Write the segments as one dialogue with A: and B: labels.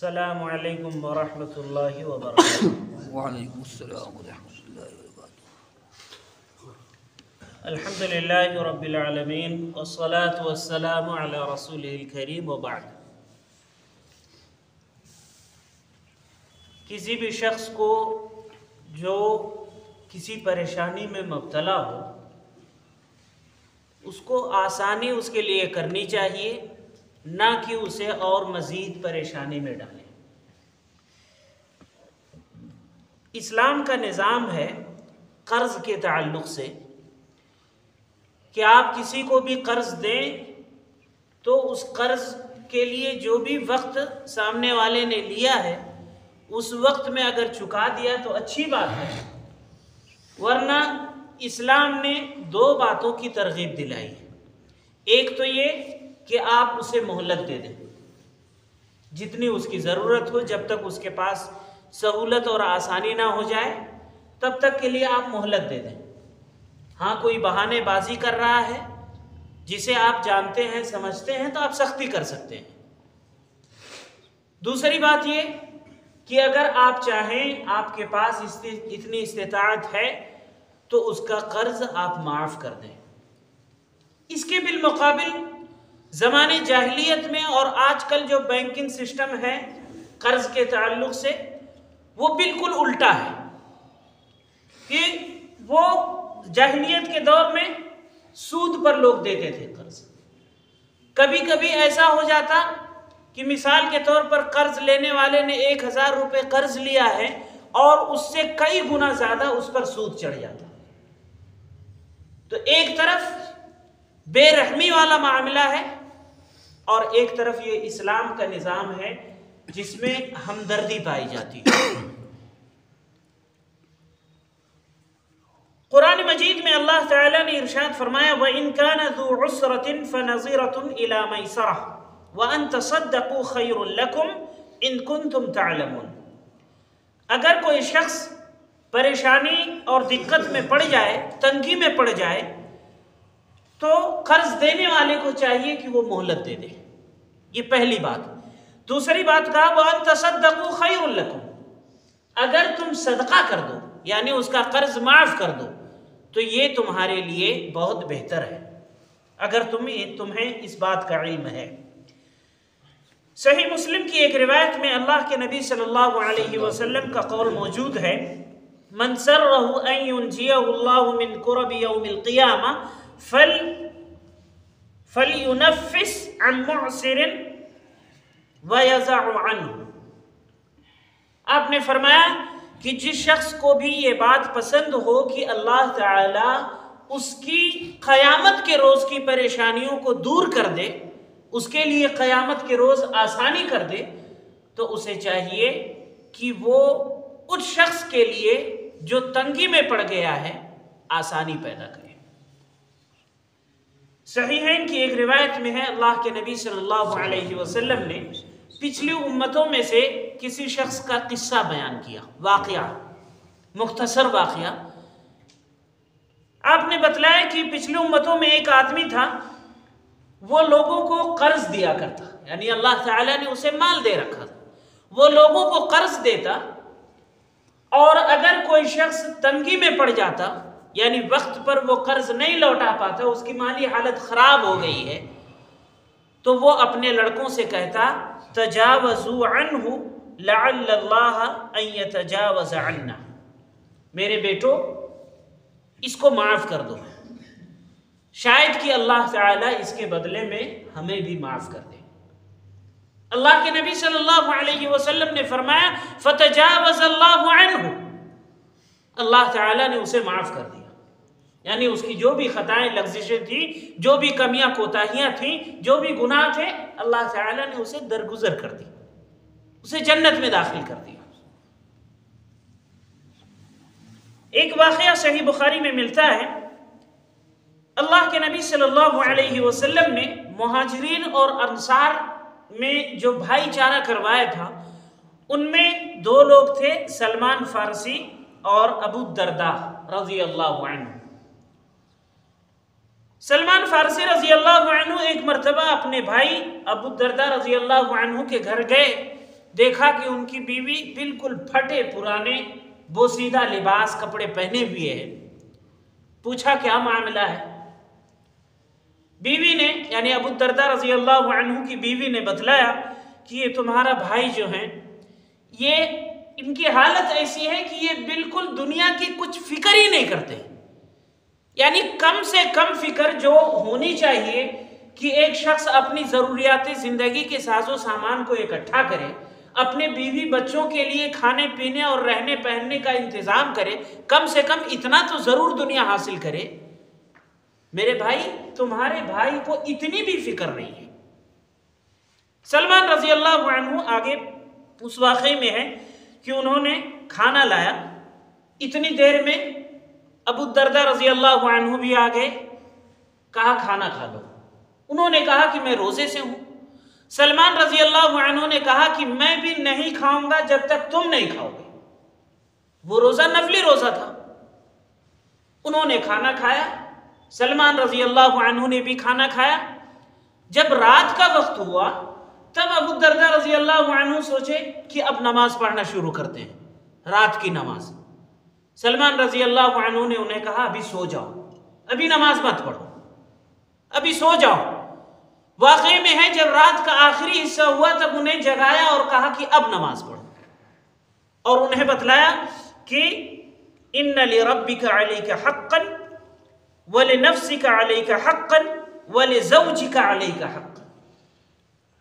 A: السلام علیکم ورحمۃ اللہ وبرکاتہ۔
B: وعلیکم السلام ورحمۃ اللہ وبرکاتہ۔
A: الحمد للہ رب العالمین والصلاة والسلام علی رسولہ الکریم وبعد۔ کسی بھی شخص کو جو کسی پریشانی میں مبتلا ہو، اس کو آسانی اس کے لیے کرنی چاہیے، نہ کہ اسے اور مزید پریشانی میں ڈالیں۔ اسلام کا نظام ہے قرض کے تعلق سے کہ آپ کسی کو بھی قرض دیں تو اس قرض کے لیے جو بھی وقت سامنے والے نے لیا ہے اس وقت میں اگر چکا دیا تو اچھی بات ہے، ورنہ اسلام نے دو باتوں کی ترغیب دلائی ہے۔ ایک تو یہ کہ آپ اسے مہلت دے دیں، جتنی اس کی ضرورت ہو، جب تک اس کے پاس سہولت اور آسانی نہ ہو جائے تب تک کے لیے آپ مہلت دے دیں۔ ہاں کوئی بہانے بازی کر رہا ہے جسے آپ جانتے ہیں سمجھتے ہیں تو آپ سختی کر سکتے ہیں۔ دوسری بات یہ کہ اگر آپ چاہیں، آپ کے پاس اتنی استطاعت ہے تو اس کا قرض آپ معاف کر دیں۔ اس کے بالمقابل زمانے جاہلیت میں اور آج کل جو بینکنگ سسٹم ہے قرض کے تعلق سے، وہ بالکل الٹا ہے کہ وہ جاہلیت کے دور میں سود پر لوگ دیتے تھے قرض۔ کبھی کبھی ایسا ہو جاتا کہ مثال کے طور پر قرض لینے والے نے 1000 روپے قرض لیا ہے اور اس سے کئی گنا زیادہ اس پر سود چڑھ جاتا۔ تو ایک طرف بے رحمی والا معاملہ ہے اور ایک طرف یہ اسلام کا نظام ہے جس میں ہمدردی پائی جاتی ہے۔ قرآن مجید میں اللہ تعالیٰ نے ارشاد فرمایا وَإِن كَانَ ذُو عُسْرَةٍ فَنَظِرَةٌ إِلَى مَيْسَرَةٍ وَأَن تَصَدَّقُوا خَيْرٌ لَكُمْ إِن كُنتُمْ تَعْلَمُونَ۔ اگر کوئی شخص پریشانی اور دقت میں پڑ جائے، تنگی میں پڑ جائے، تو قرض دینے والے کو چاہیے کہ وہ مہلت دے دے۔ یہ پہلی بات۔ دوسری بات کہا وَأَن تَصَدَّقُوا خَيْرٌ لَكُمْ، اگر تم صدقہ کر دو یعنی اس کا قرض معاف کر دو تو یہ تمہارے لیے بہت بہتر ہے، اگر تمہیں اس بات کا علم ہے۔ صحیح مسلم کی ایک روایت میں اللہ کے نبی صلی اللہ علیہ وسلم کا قول موجود ہے من سرہ ان ینجیہ اللہ من کرب یوم القیامہ فَلْيُنَفِّسْ عَنْ مُعْسِرٍ وَيَزَعُ عَنْهُ۔ آپ نے فرمایا کہ جس شخص کو بھی یہ بات پسند ہو کہ اللہ تعالیٰ اس کی قیامت کے روز کی پریشانیوں کو دور کر دے، اس کے لیے قیامت کے روز آسانی کر دے، تو اسے چاہیے کہ وہ اس شخص کے لیے جو تنگی میں پڑ گیا ہے آسانی پیدا کرے۔ صحیحین کی ایک روایت میں ہے اللہ کے نبی صلی اللہ علیہ وسلم نے پچھلی امتوں میں سے کسی شخص کا قصہ بیان کیا، واقعہ، مختصر واقعہ۔ آپ نے بتلایا کہ پچھلی امتوں میں ایک آدمی تھا، وہ لوگوں کو قرض دیا کرتا، یعنی اللہ تعالیٰ نے اسے مال دے رکھا تھا، وہ لوگوں کو قرض دیتا، اور اگر کوئی شخص تنگی میں پڑ جاتا یعنی وقت پر وہ قرض نہیں لوٹا پاتا، اس کی مالی حالت خراب ہو گئی ہے، تو وہ اپنے لڑکوں سے کہتا تجاوزوا عنہ لعل اللہ ان یتجاوز عنا، میرے بیٹو اس کو معاف کر دو، شاید کہ اللہ تعالیٰ اس کے بدلے میں ہمیں بھی معاف کر دے۔ اللہ کے نبی صلی اللہ علیہ وسلم نے فرمایا فتجاوز اللہ عنہ، اللہ تعالیٰ نے اسے معاف کر دیا، یعنی اس کی جو بھی خطائیں لغزشیں تھیں، جو بھی کمیاں کوتاہیاں تھیں، جو بھی گناہ تھے، اللہ تعالیٰ نے اسے درگزر کر دی، اسے جنت میں داخل کر دیا۔ ایک واقعہ صحیح بخاری میں ملتا ہے، اللہ کے نبی صلی اللہ علیہ وسلم نے مہاجرین اور انصار میں جو بھائی چارہ کروایا تھا، ان میں دو لوگ تھے، سلمان فارسی اور ابو الدرداء رضی اللہ عنہ۔ سلمان فارسی رضی اللہ عنہ ایک مرتبہ اپنے بھائی ابو الدرداء رضی اللہ عنہ کے گھر گئے دیکھا کہ ان کی بیوی بالکل پھٹے پرانے بوسیدہ لباس کپڑے پہنے ہوئے ہیں. پوچھا کیا معاملہ ہے؟ بیوی نے یعنی ابو الدرداء رضی اللہ عنہ کی بیوی نے بتلایا کہ یہ تمہارا بھائی جو ہیں یہ ان کی حالت ایسی ہے کہ یہ بالکل دنیا کی کچھ فکر ہی نہیں کرتے. یعنی کم سے کم فکر جو ہونی چاہیے کہ ایک شخص اپنی ضروریات زندگی کے ساز و سامان کو اکٹھا کرے، اپنے بیوی بچوں کے لیے کھانے پینے اور رہنے پہننے کا انتظام کرے، کم سے کم اتنا تو ضرور دنیا حاصل کرے. میرے بھائی تمہارے بھائی کو اتنی بھی فکر نہیں ہے. سلمان رضی اللہ عنہ آگے اس واقعے میں ہے کہ انہوں نے کھانا لایا. اتنی دیر میں ابو الدرداء رضی اللہ عنہ بھی آگے، کہا کھانا کھا لو. انہوں نے کہا کہ میں روزے سے ہوں. سلمان رضی اللہ عنہ نے کہا کہ میں بھی نہیں کھاؤں گا جب تک تم نہیں کھاؤ گے. وہ روزہ نفلی روزہ تھا. انہوں نے کھانا کھایا، سلمان رضی اللہ عنہ نے بھی کھانا کھایا. جب رات کا وقت ہوا تب ابو الدرداء رضی اللہ عنہ سوچے کہ اب نماز پڑھنا شروع کرتے ہیں، رات کی نماز. سلمان رضی اللہ عنہ نے انہیں کہا ابھی سو جاؤ، ابھی نماز مت پڑھو، ابھی سو جاؤ. واقعے میں ہے جب رات کا آخری حصہ ہوا تب انہیں جگایا اور کہا کہ اب نماز پڑھو، اور انہیں بتلایا کہ ان لربک علیک حقا ولنفسک علیک حقا ولزوجک علیک حقا.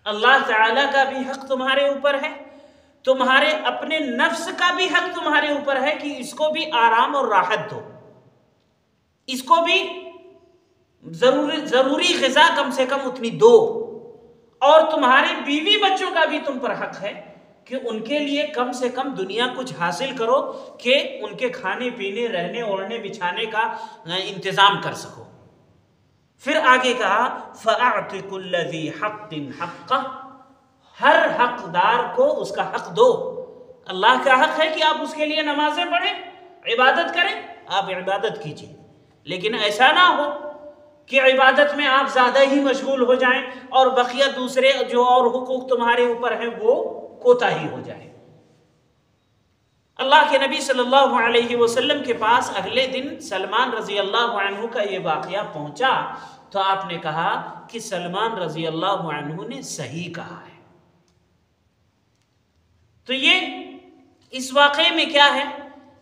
A: اللہ تعالیٰ کا بھی حق تمہارے اوپر ہے، تمہارے اپنے نفس کا بھی حق تمہارے اوپر ہے کہ اس کو بھی آرام اور راحت دو، اس کو بھی ضروری غذا کم سے کم اتنی دو. اور تمہارے بیوی بچوں کا بھی تم پر حق ہے کہ ان کے لیے کم سے کم دنیا کچھ حاصل کرو کہ ان کے کھانے پینے رہنے اوڑھنے بچھانے کا انتظام کر سکو. پھر آگے کہا فَأَعْطِ كُلَّ ذِي حَقٍ حَقَّهُ، ہر حقدار کو اس کا حق دو. اللہ کا حق ہے کہ آپ اس کے لیے نمازیں پڑھیں، عبادت کریں، آپ عبادت کیجئے. لیکن ایسا نہ ہو کہ عبادت میں آپ زیادہ ہی مشغول ہو جائیں اور بقیہ دوسرے جو اور حقوق تمہارے اوپر ہیں وہ کوتاہی ہو جائے. اللہ کے نبی صلی اللہ علیہ وسلم کے پاس اگلے دن سلمان رضی اللہ عنہ کا یہ واقعہ پہنچا تو آپ نے کہا کہ سلمان رضی اللہ عنہ نے صحیح کہا ہے. تو یہ اس واقعے میں کیا ہے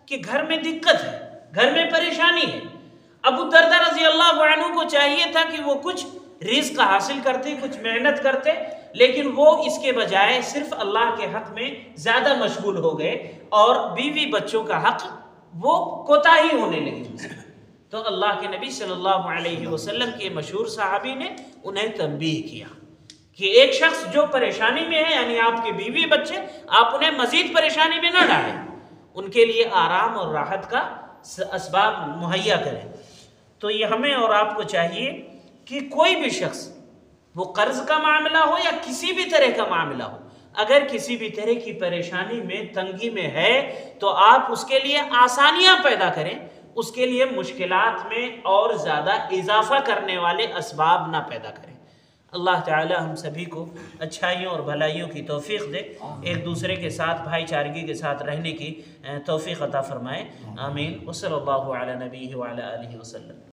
A: کہ گھر میں دقت ہے، گھر میں پریشانی ہے. ابو الدرداء رضی اللہ عنہ کو چاہیے تھا کہ وہ کچھ رزق حاصل کرتے، کچھ محنت کرتے، لیکن وہ اس کے بجائے صرف اللہ کے حق میں زیادہ مشغول ہو گئے اور بیوی بچوں کا حق وہ کوتاہی ہونے لگی. تو اللہ کے نبی صلی اللہ علیہ وسلم کے مشہور صحابی نے انہیں تنبیہ کیا کہ ایک شخص جو پریشانی میں ہے یعنی آپ کے بیوی بچے، آپ انہیں مزید پریشانی میں نہ ڈالیں، ان کے لیے آرام اور راحت کا اسباب مہیا کریں. تو یہ ہمیں اور آپ کو چاہیے کہ کوئی بھی شخص، وہ قرض کا معاملہ ہو یا کسی بھی طرح کا معاملہ ہو، اگر کسی بھی طرح کی پریشانی میں تنگی میں ہے تو آپ اس کے لیے آسانیاں پیدا کریں، اس کے لیے مشکلات میں اور زیادہ اضافہ کرنے والے اسباب نہ پیدا کریں. اللہ تعالی ہم سبھی کو اچھائیوں اور بھلائیوں کی توفیق دے، ایک دوسرے کے ساتھ بھائی چارگی کے ساتھ رہنے کی توفیق عطا فرمائے. آمین. وصلی اللہ علی نبیہ وعلی آلہ وسلم.